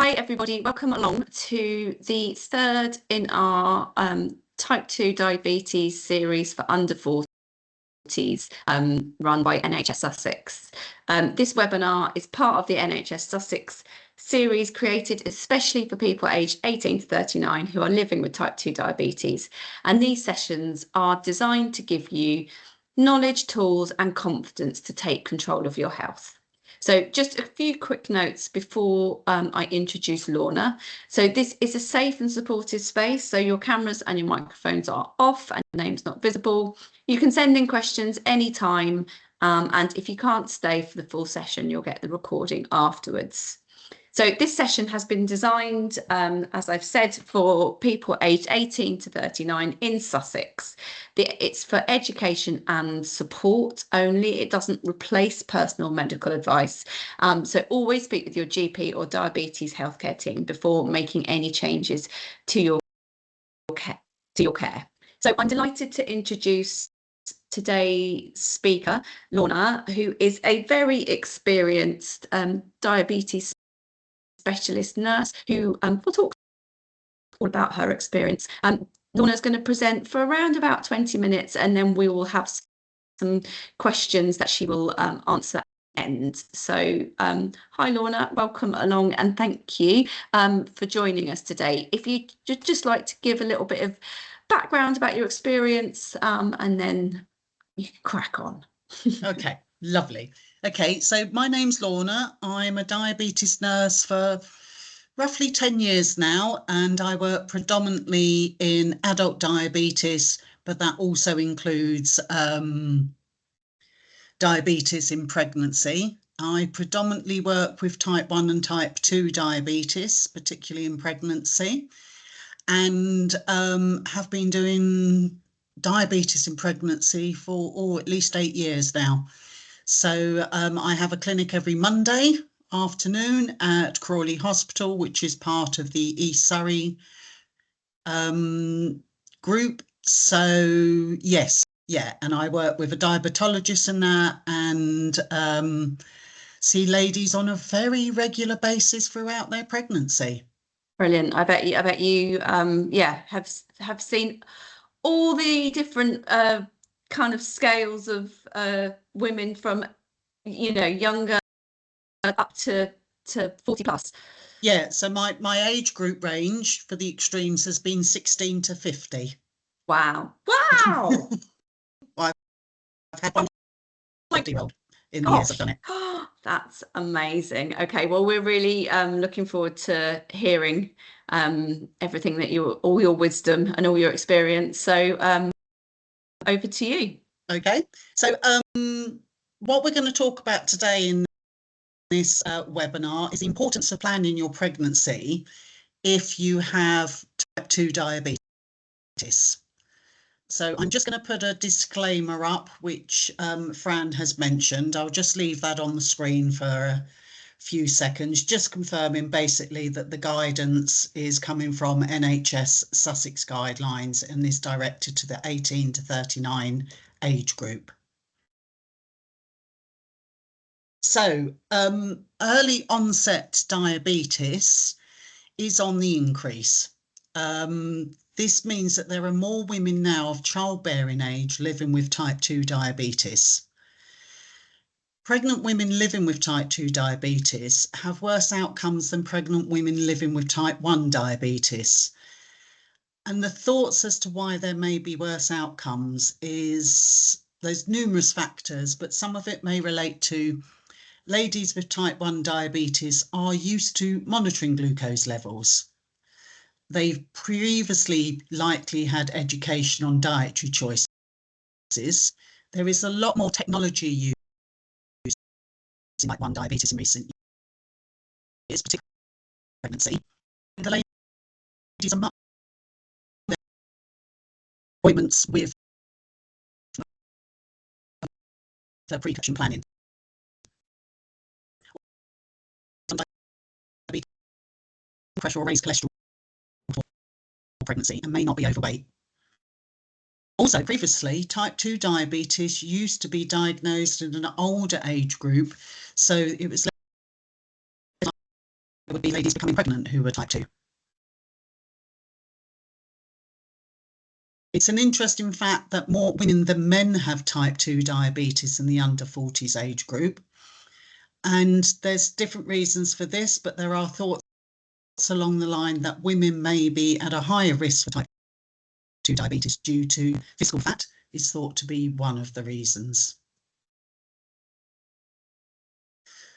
Hi everybody, welcome along to the third in our type 2 diabetes series for under 40s run by NHS Sussex. This webinar is part of the NHS Sussex series created especially for people aged 18 to 39 who are living with type 2 diabetes, and these sessions are designed to give you knowledge, tools and confidence to take control of your health. So just a few quick notes before I introduce Lorna. So this is a safe and supportive space. So your cameras and your microphones are off and your name's not visible. You can send in questions anytime. And if you can't stay for the full session, you'll get the recording afterwards. So this session has been designed, as I've said, for people aged 18 to 39 in Sussex. It's for education and support only. It doesn't replace personal medical advice. So always speak with your GP or diabetes healthcare team before making any changes to your care. So I'm delighted to introduce today's speaker, Lorna, who is a very experienced diabetes specialist nurse who will talk all about her experience. Lorna's going to present for around about 20 minutes and then we will have some questions that she will answer at the end. So hi Lorna, welcome along and thank you for joining us today. If you just like to give a little bit of background about your experience and then you can crack on. Okay, lovely. Okay, so my name's Lorna. I'm a diabetes nurse for roughly 10 years now, and I work predominantly in adult diabetes, but that also includes diabetes in pregnancy. I predominantly work with type 1 and type 2 diabetes, particularly in pregnancy, and have been doing diabetes in pregnancy for at least 8 years now. So I have a clinic every Monday afternoon at Crawley Hospital, which is part of the East Surrey group. So yes, yeah, and I work with a diabetologist in that and see ladies on a very regular basis throughout their pregnancy. Brilliant. I bet you yeah, have seen all the different kind of scales of women from, you know, younger up to 40 plus. Yeah, so my age group range for the extremes has been 16 to 50. Wow. Wow. I've had one 50-year-old in the years I've done it. That's amazing. Okay, well, we're really looking forward to hearing everything that all your wisdom and all your experience. So over to you. Okay, so what we're going to talk about today in this webinar is the importance of planning your pregnancy if you have type 2 diabetes. So I'm just going to put a disclaimer up, which Fran has mentioned. I'll just leave that on the screen for a few seconds, just confirming basically that the guidance is coming from NHS Sussex guidelines and is directed to the 18 to 39 age group. So early onset diabetes is on the increase. This means that there are more women now of childbearing age living with type 2 diabetes. Pregnant women living with type 2 diabetes have worse outcomes than pregnant women living with type 1 diabetes. And the thoughts as to why there may be worse outcomes is there's numerous factors, but some of it may relate to ladies with type 1 diabetes are used to monitoring glucose levels. They've previously likely had education on dietary choices. There is a lot more technology used in type 1 diabetes in recent years, particularly pregnancy. The ladies are much more appointments with their precaution planning. Diabetes, pressure or raised cholesterol pregnancy and may not be overweight. Also, previously, type 2 diabetes used to be diagnosed in an older age group, so it was would be ladies becoming pregnant who were type 2. It's an interesting fact that more women than men have type 2 diabetes in the under 40s age group. And there's different reasons for this, but there are thoughts along the line that women may be at a higher risk for type 2 diabetes due to physical fat is thought to be one of the reasons.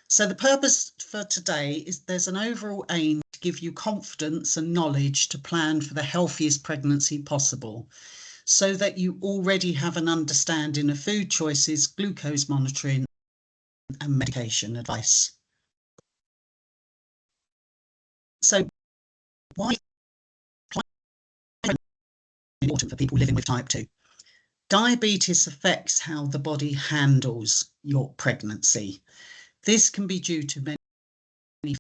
So the purpose for today is there's an overall aim to give you confidence and knowledge to plan for the healthiest pregnancy possible, so that you already have an understanding of food choices, glucose monitoring, and medication advice. So why is it important for people living with type 2? Diabetes affects how the body handles your pregnancy. This can be due to many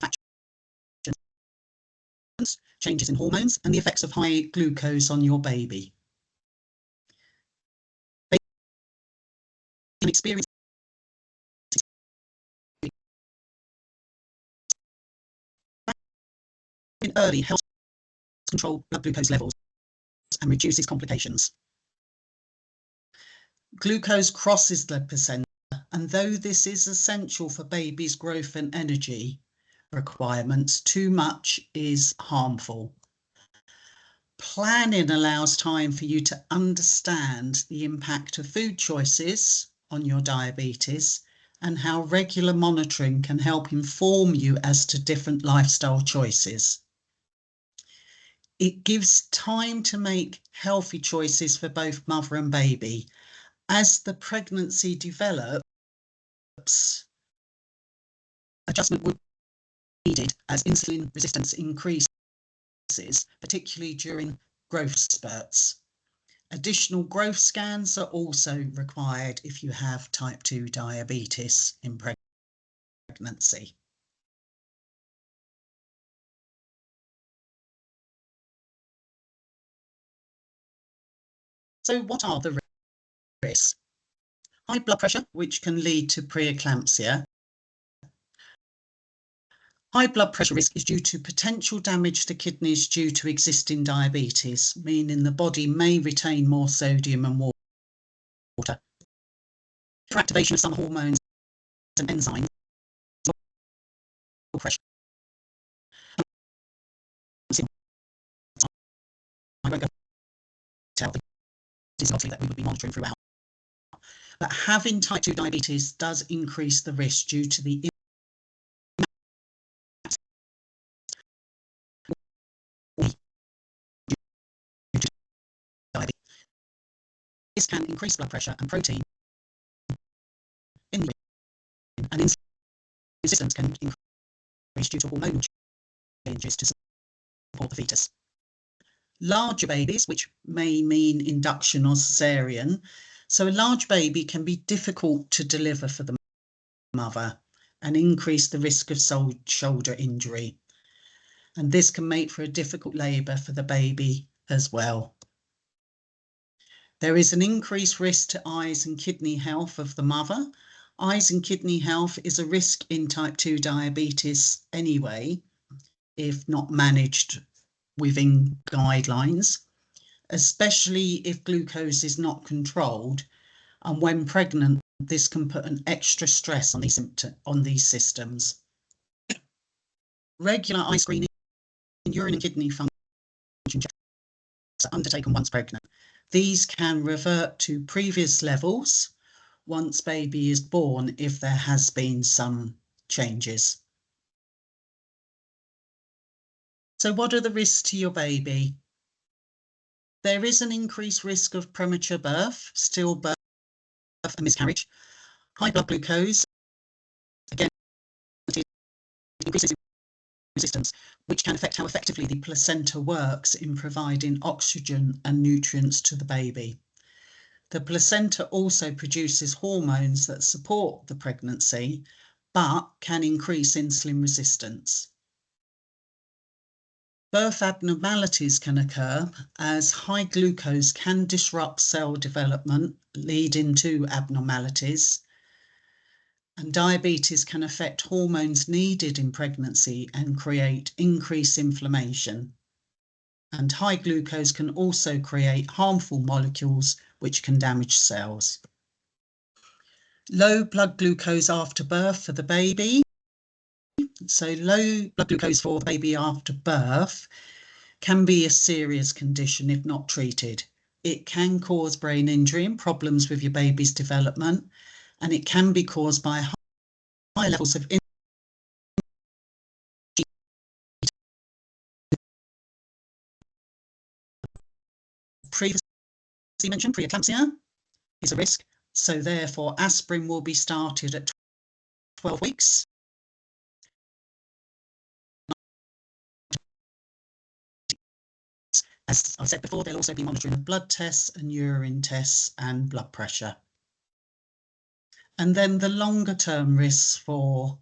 factors, changes in hormones, and the effects of high glucose on your baby. Baby experience in early helps control blood glucose levels and reduces complications. Glucose crosses the placenta, and though this is essential for baby's growth and energy requirements, too much is harmful. Planning allows time for you to understand the impact of food choices on your diabetes and how regular monitoring can help inform you as to different lifestyle choices. It gives time to make healthy choices for both mother and baby. As the pregnancy develops, adjustment would be needed as insulin resistance increases, particularly during growth spurts. Additional growth scans are also required if you have type 2 diabetes in pregnancy. So what are the risks? High blood pressure, which can lead to preeclampsia. High blood pressure risk is due to potential damage to kidneys due to existing diabetes, meaning the body may retain more sodium and water. Activation of some hormones and enzymes, blood pressure. I won't go tell the disease obviously that we would be monitoring throughout. But having type 2 diabetes does increase the risk due to the diabetes. This can increase blood pressure and protein in the urine, and insulin resistance can increase due to hormonal changes to support the fetus. Larger babies, which may mean induction or cesarean. So a large baby can be difficult to deliver for the mother and increase the risk of shoulder injury. And this can make for a difficult labour for the baby as well. There is an increased risk to eyes and kidney health of the mother. Eyes and kidney health is a risk in type 2 diabetes anyway, if not managed within guidelines, especially if glucose is not controlled. And when pregnant, this can put an extra stress on these systems. Regular eye screening and urine and kidney function checks are undertaken once pregnant. These can revert to previous levels once baby is born if there has been some changes. So what are the risks to your baby? There is an increased risk of premature birth, stillbirth and miscarriage. High blood glucose, again, increases resistance, which can affect how effectively the placenta works in providing oxygen and nutrients to the baby. The placenta also produces hormones that support the pregnancy, but can increase insulin resistance. Birth abnormalities can occur as high glucose can disrupt cell development, leading to abnormalities. And diabetes can affect hormones needed in pregnancy and create increased inflammation. And high glucose can also create harmful molecules which can damage cells. Low blood glucose after birth for the baby. So low blood glucose for the baby after birth can be a serious condition if not treated. It can cause brain injury and problems with your baby's development, and it can be caused by high levels of previously mentioned preeclampsia is a risk, so therefore aspirin will be started at 12 weeks. As I said before, they'll also be monitoring blood tests and urine tests and blood pressure. And then the longer term risks for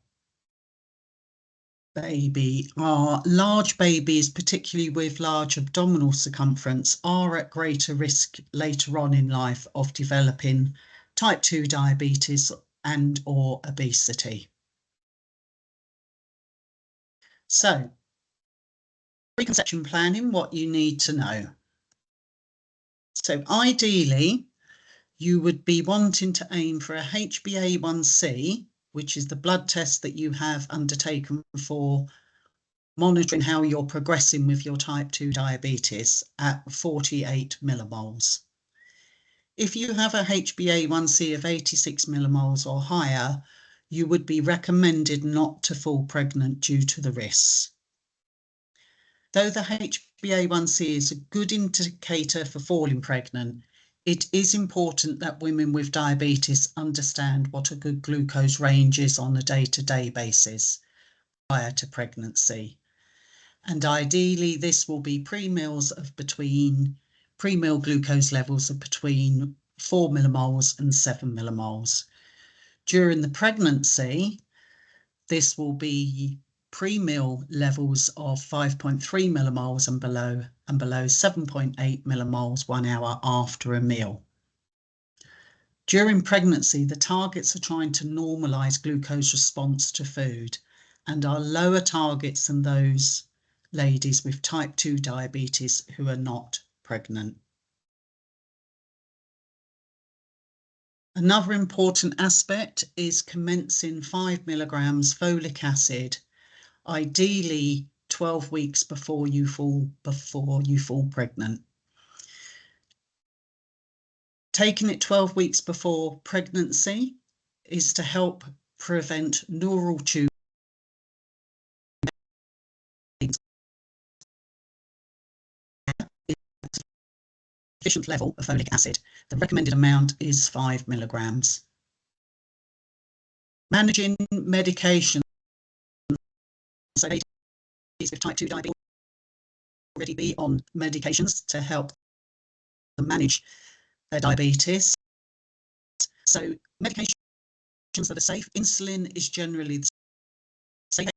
baby are large babies, particularly with large abdominal circumference, are at greater risk later on in life of developing type 2 diabetes and or obesity. So, preconception planning, what you need to know. So ideally, you would be wanting to aim for a HbA1c, which is the blood test that you have undertaken for monitoring how you're progressing with your type 2 diabetes, at 48 millimoles. If you have a HbA1c of 86 millimoles or higher, you would be recommended not to fall pregnant due to the risks. Though the HbA1c is a good indicator for falling pregnant, it is important that women with diabetes understand what a good glucose range is on a day-to-day basis prior to pregnancy. And ideally, this will be pre-meal glucose levels of between 4 millimoles and 7 millimoles. During the pregnancy, this will be pre-meal levels of 5.3 millimoles and below 7.8 millimoles 1 hour after a meal. During pregnancy, the targets are trying to normalise glucose response to food and are lower targets than those ladies with type 2 diabetes who are not pregnant. Another important aspect is commencing 5 milligrams folic acid, ideally 12 weeks before you fall pregnant. Taking it 12 weeks before pregnancy is to help prevent neural tube sufficient level of folic acid. The recommended amount is 5 milligrams. Managing medication. So ladies with type 2 diabetes already be on medications to help them manage their diabetes. So medications that are safe. Insulin is generally the safe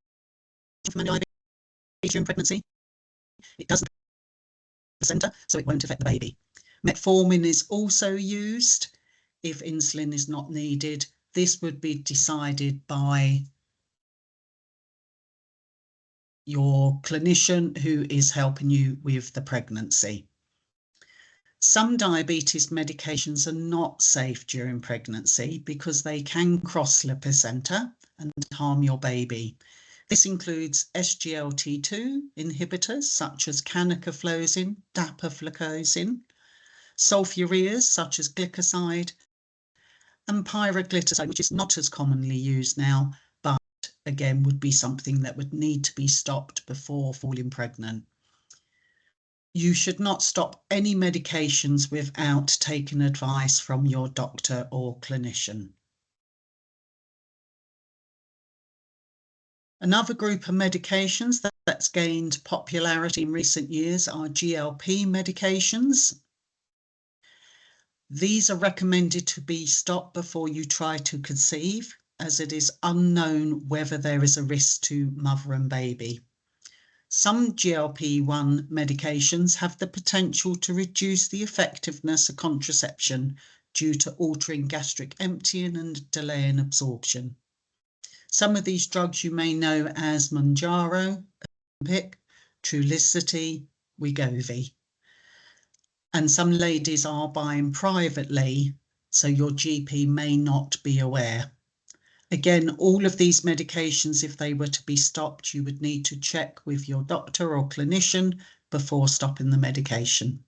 for diabetes during pregnancy. It doesn't affect the placenta, so it won't affect the baby. Metformin is also used if insulin is not needed. This would be decided by your clinician who is helping you with the pregnancy. Some diabetes medications are not safe during pregnancy because they can cross the placenta and harm your baby. This includes SGLT2 inhibitors such as canagliflozin, dapagliflozin, sulfurias such as glycoside, and pioglitazone, which is not as commonly used now, but again would be something that would need to be stopped before falling pregnant. You should not stop any medications without taking advice from your doctor or clinician. Another group of medications that's gained popularity in recent years are GLP medications. These are recommended to be stopped before you try to conceive, as it is unknown whether there is a risk to mother and baby. Some GLP-1 medications have the potential to reduce the effectiveness of contraception due to altering gastric emptying and delaying absorption. Some of these drugs you may know as Mounjaro, Ozempic, Trulicity, Wegovy. And some ladies are buying privately, so your GP may not be aware. Again, all of these medications, if they were to be stopped, you would need to check with your doctor or clinician before stopping the medication.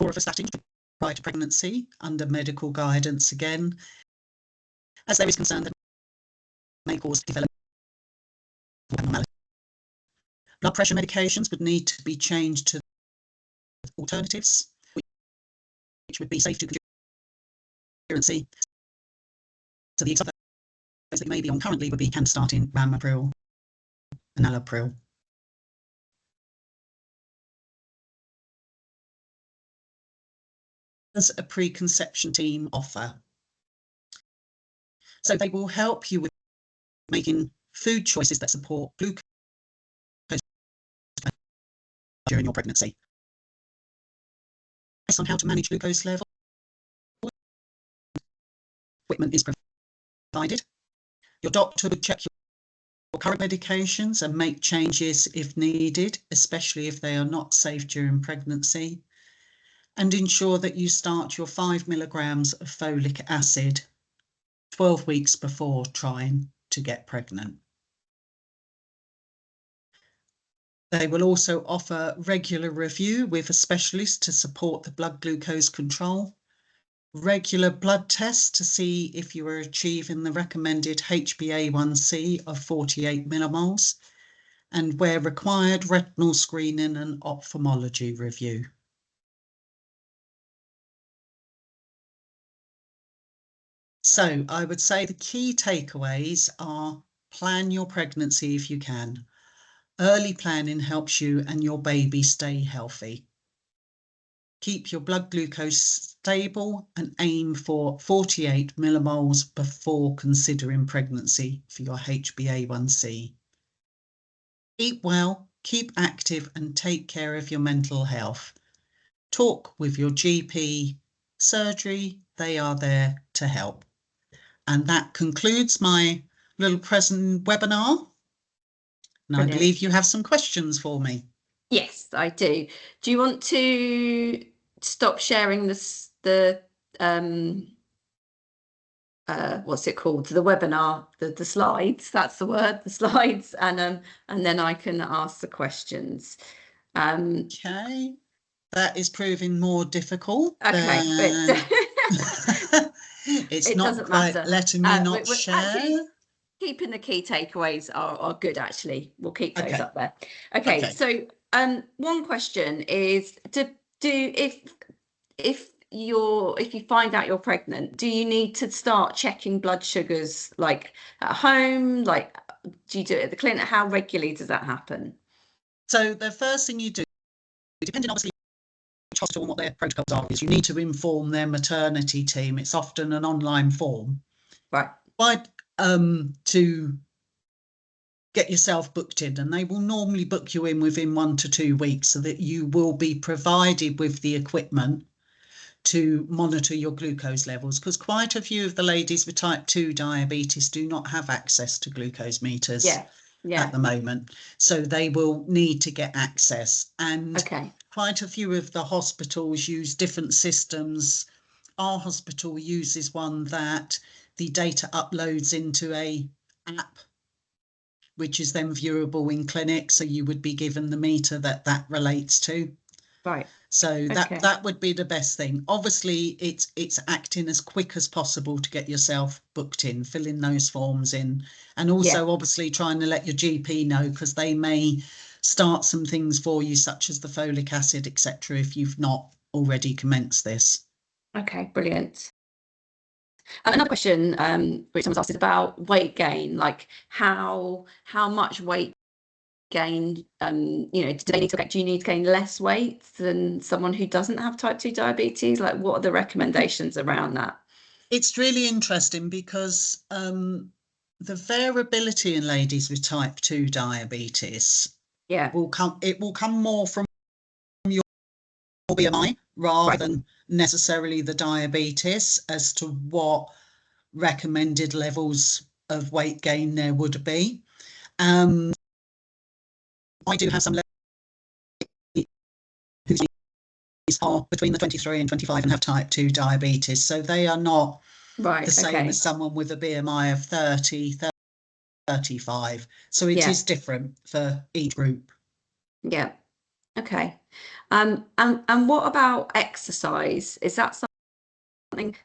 Atorvastatin prior to pregnancy under medical guidance again, as there is concern that may cause development of abnormality. Blood pressure medications would need to be changed to alternatives, which would be safe to pregnancy. So the examples that you may be on currently would be Candistatin, Ramipril, and Enalapril. As a preconception team offer. So they will help you with making food choices that support glucose during your pregnancy. Based on how to manage glucose level, equipment is provided. Your doctor would check your current medications and make changes if needed, especially if they are not safe during pregnancy, and ensure that you start your 5 milligrams of folic acid 12 weeks before trying to get pregnant. They will also offer regular review with a specialist to support the blood glucose control, regular blood tests to see if you are achieving the recommended HbA1c of 48 millimoles, and where required, retinal screening and ophthalmology review. So I would say the key takeaways are: plan your pregnancy if you can. Early planning helps you and your baby stay healthy. Keep your blood glucose stable and aim for 48 millimoles before considering pregnancy for your HbA1c. Eat well, keep active and take care of your mental health. Talk with your GP, surgery, they are there to help. And that concludes my little present webinar. And I believe you have some questions for me. Yes, I do. Do you want to stop sharing this, what's it called? The webinar, the slides, that's the word, the slides, and then I can ask the questions. Okay, that is proving more difficult. Okay, it's it not doesn't quite matter. letting me not share. Actually, keeping the key takeaways are good, actually. We'll keep those up there. Okay, so one question is, if you find out you're pregnant, do you need to start checking blood sugars like at home? Like, do you do it at the clinic? How regularly does that happen? So the first thing you do, depending obviously which hospital and what their protocols are, is you need to inform their maternity team. It's often an online form. Right. To get yourself booked in, and they will normally book you in within 1 to 2 weeks so that you will be provided with the equipment to monitor your glucose levels, because quite a few of the ladies with type 2 diabetes do not have access to glucose meters at the moment, so they will need to get access. And quite a few of the hospitals use different systems. Our hospital uses one that the data uploads into a app, which is then viewable in clinic, so you would be given the meter that relates to. Right. So that would be the best thing. Obviously, it's acting as quick as possible to get yourself booked in, filling those forms in, and also obviously trying to let your GP know, because they may start some things for you, such as the folic acid, etc., if you've not already commenced this. Okay, brilliant. Another question which someone's asked is about weight gain, like how much weight gain, do you need to gain less weight than someone who doesn't have type 2 diabetes? Like, what are the recommendations around that? It's really interesting because the variability in ladies with type 2 diabetes Yeah. will come more from your BMI rather than necessarily the diabetes as to what recommended levels of weight gain there would be. I do have some ladies whose are between the 23 and 25 and have type 2 diabetes, so they are not the same as someone with a BMI of 30, 35. So it is different for each group. Yeah. Okay. And what about exercise? Is that something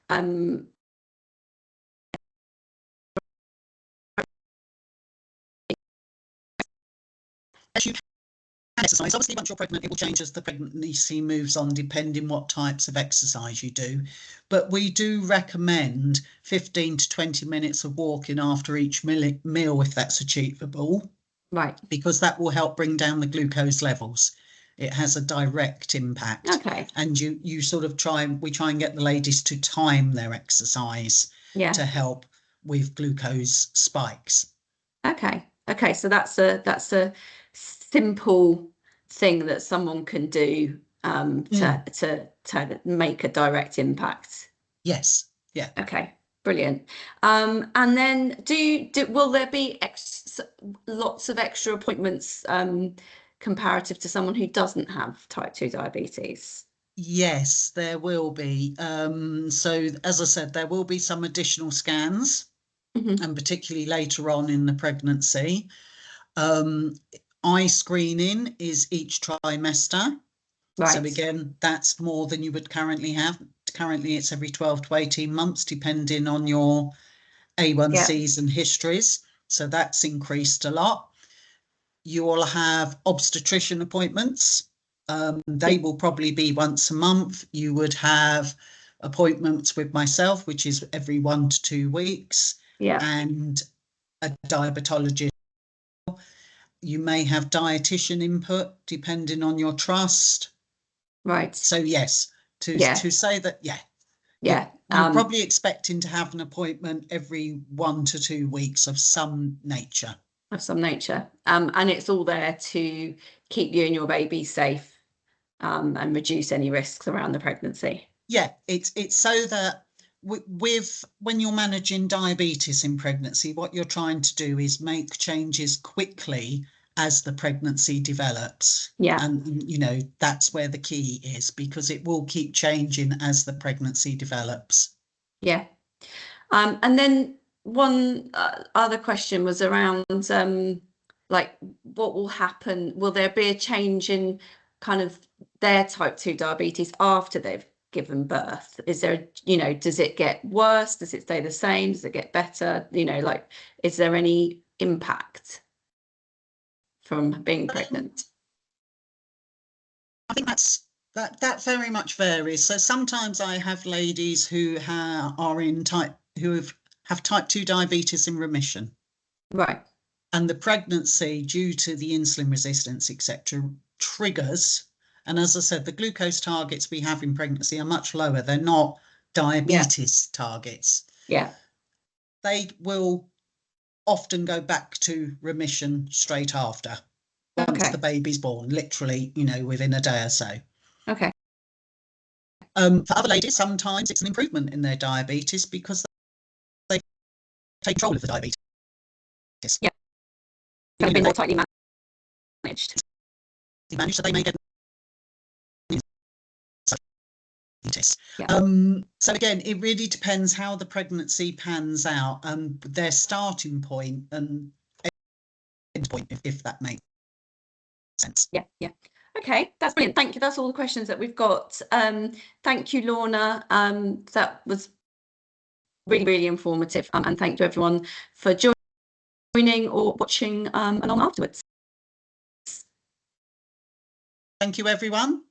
as you can exercise, obviously once you're pregnant it will change as the pregnancy moves on, depending what types of exercise you do, but we do recommend 15 to 20 minutes of walking after each meal if that's achievable, right, because that will help bring down the glucose levels. It has a direct impact. Okay. And we try and get the ladies to time their exercise to help with glucose spikes. Okay, so that's a simple thing that someone can do to make a direct impact. Yes. Yeah. Okay, brilliant. And then will there be lots of extra appointments comparative to someone who doesn't have type 2 diabetes? Yes, there will be. So as I said, there will be some additional scans, and particularly later on in the pregnancy. Eye screening is each trimester. Right. So again, that's more than you would currently have. Currently, it's every 12 to 18 months, depending on your A1Cs and histories. So that's increased a lot. You will have obstetrician appointments. They will probably be once a month. You would have appointments with myself, which is every 1 to 2 weeks, and a diabetologist. You may have dietitian input depending on your trust. Right. So yes, to say that, you're probably expecting to have an appointment every 1 to 2 weeks of some nature. And it's all there to keep you and your baby safe and reduce any risks around the pregnancy. Yeah, it's so that when you're managing diabetes in pregnancy, what you're trying to do is make changes quickly as the pregnancy develops. And that's where the key is, because it will keep changing as the pregnancy develops. And then one other question was around like what will happen? Will there be a change in kind of their type 2 diabetes after they've given birth? Is there, does it get worse? Does it stay the same? Does it get better? Like, is there any impact from being pregnant? I think that very much varies. So sometimes I have ladies who have type 2 diabetes in remission. Right. And the pregnancy, due to the insulin resistance, etc., triggers. And as I said, the glucose targets we have in pregnancy are much lower. They're not diabetes targets. Yeah. They will often go back to remission straight after, once the baby's born, literally, within a day or so. Okay. For other ladies, sometimes it's an improvement in their diabetes because they take control of the diabetes. Yeah. They've been more tightly managed. So they may get so again, it really depends how the pregnancy pans out, their starting point and end point, if that makes sense. Yeah. Okay, that's brilliant. Thank you. That's all the questions that we've got. Thank you, Lorna. That was really, really informative. And thank you everyone for joining or watching along afterwards. Thank you, everyone.